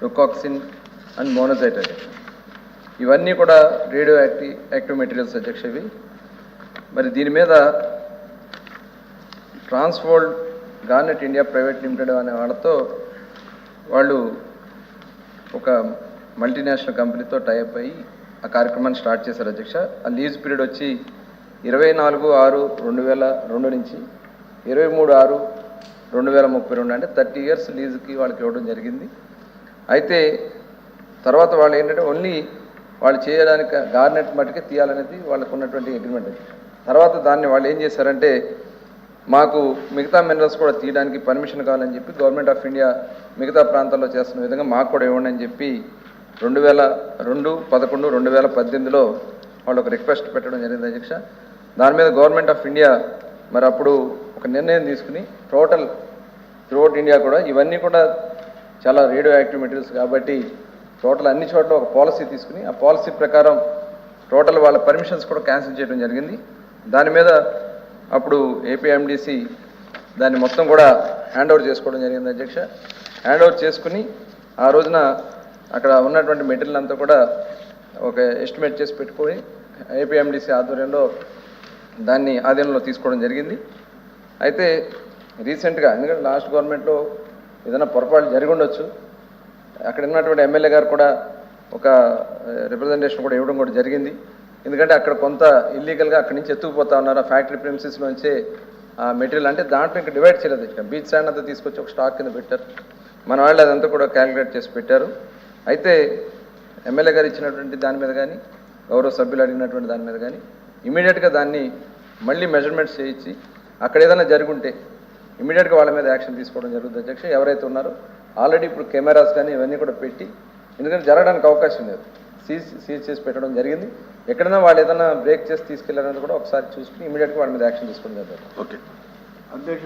రుకాక్సిన్ and monazite అధ్యక్ష. ఇవన్నీ కూడా రేడియో యాక్టివ్ మెటీరియల్స్ అధ్యక్ష. ఇవి మరి దీని మీద ట్రాన్స్వోల్డ్ గార్నెట్ ఇండియా ప్రైవేట్ లిమిటెడ్ అనే వాళ్ళతో వాళ్ళు ఒక మల్టీనేషనల్ కంపెనీతో టైఅప్ అయ్యి ఆ కార్యక్రమాన్ని స్టార్ట్ చేశారు అధ్యక్ష. ఆ లీజ్ పీరియడ్ వచ్చి 24/6/2002 నుంచి 23/6/2032 అంటే 30 years లీజుకి వాళ్ళకి ఇవ్వడం జరిగింది. అయితే తర్వాత వాళ్ళు ఏంటంటే ఓన్లీ వాళ్ళు చేయడానికి గార్నెట్ మట్టుకే తీయాలనేది వాళ్ళకు ఉన్నటువంటి అగ్రిమెంట్ అధ్యక్ష. తర్వాత దాన్ని వాళ్ళు ఏం చేశారంటే మాకు మిగతా మినరల్స్ కూడా తీయడానికి పర్మిషన్ కావాలని చెప్పి గవర్నమెంట్ ఆఫ్ ఇండియా మిగతా ప్రాంతాల్లో చేస్తున్న విధంగా మాకు కూడా ఇవ్వండి అని చెప్పి 2002-11-2018లో వాళ్ళు ఒక రిక్వెస్ట్ పెట్టడం జరిగింది అధ్యక్ష. దాని మీద గవర్నమెంట్ ఆఫ్ ఇండియా మరి అప్పుడు ఒక నిర్ణయం తీసుకుని టోటల్ త్రూఅవుట్ ఇండియా కూడా ఇవన్నీ కూడా చాలా రేడియో యాక్టివ్ మెటీరియల్స్ కాబట్టి టోటల్ అన్ని చోట్ల ఒక పాలసీ తీసుకుని ఆ పాలసీ ప్రకారం టోటల్ వాళ్ళ పర్మిషన్స్ కూడా క్యాన్సిల్ చేయడం జరిగింది. దాని మీద అప్పుడు ఏపీఎండిసి దాన్ని మొత్తం కూడా హ్యాండ్ ఓవర్ చేసుకోవడం జరిగింది అధ్యక్ష. హ్యాండ్ ఓవర్ చేసుకుని ఆ రోజున అక్కడ ఉన్నటువంటి మెటీరియల్ అంతా కూడా ఒక ఎస్టిమేట్ చేసి పెట్టుకొని ఏపీఎండిసి ఆధ్వర్యంలో దాన్ని ఆధీనంలో తీసుకోవడం జరిగింది. అయితే రీసెంట్గా ఎందుకంటే లాస్ట్ గవర్నమెంట్లో ఏదైనా పొరపాటు జరిగి ఉండొచ్చు, అక్కడ ఉన్నటువంటి ఎమ్మెల్యే గారు కూడా ఒక రిప్రజెంటేషన్ కూడా ఇవ్వడం కూడా జరిగింది. ఎందుకంటే అక్కడ కొంత ఇల్లీగల్గా అక్కడి నుంచి ఎత్తుకుపోతా ఉన్నారు ఆ ఫ్యాక్టరీ ప్రిమిసెస్లోంచే ఆ మెటీరియల్. అంటే దాంట్లో ఇంకా డివైడ్ చేయలేదు ఇక బీచ్ శాండ్ అంతా తీసుకొచ్చి ఒక స్టాక్ కింద పెట్టారు. మన వాళ్ళు అదంతా కూడా క్యాలిక్యులేట్ చేసి పెట్టారు. అయితే ఎమ్మెల్యే గారు ఇచ్చినటువంటి దాని మీద కానీ గౌరవ సభ్యులు అడిగినటువంటి దాని మీద కానీ ఇమీడియట్గా దాన్ని మళ్ళీ మెజర్మెంట్స్ చేయించి అక్కడ ఏదైనా జరుగుంటే ఇమీడియట్గా వాళ్ళ మీద యాక్షన్ తీసుకోవడం జరుగుతుంది అధ్యక్ష. ఎవరైతే ఉన్నారో ఆల్రెడీ ఇప్పుడు కెమెరాస్ కానీ ఇవన్నీ కూడా పెట్టి ఎందుకంటే జరగడానికి అవకాశం లేదు సీజ్ చేసి పెట్టడం జరిగింది. ఎక్కడైనా వాళ్ళు ఏదైనా బ్రేక్ చేసి తీసుకెళ్లారని కూడా ఒకసారి చూసుకుని ఇమీడియట్గా వాళ్ళ మీద యాక్షన్ తీసుకోవడం జరుగుతుంది. ఓకే అధ్యక్ష.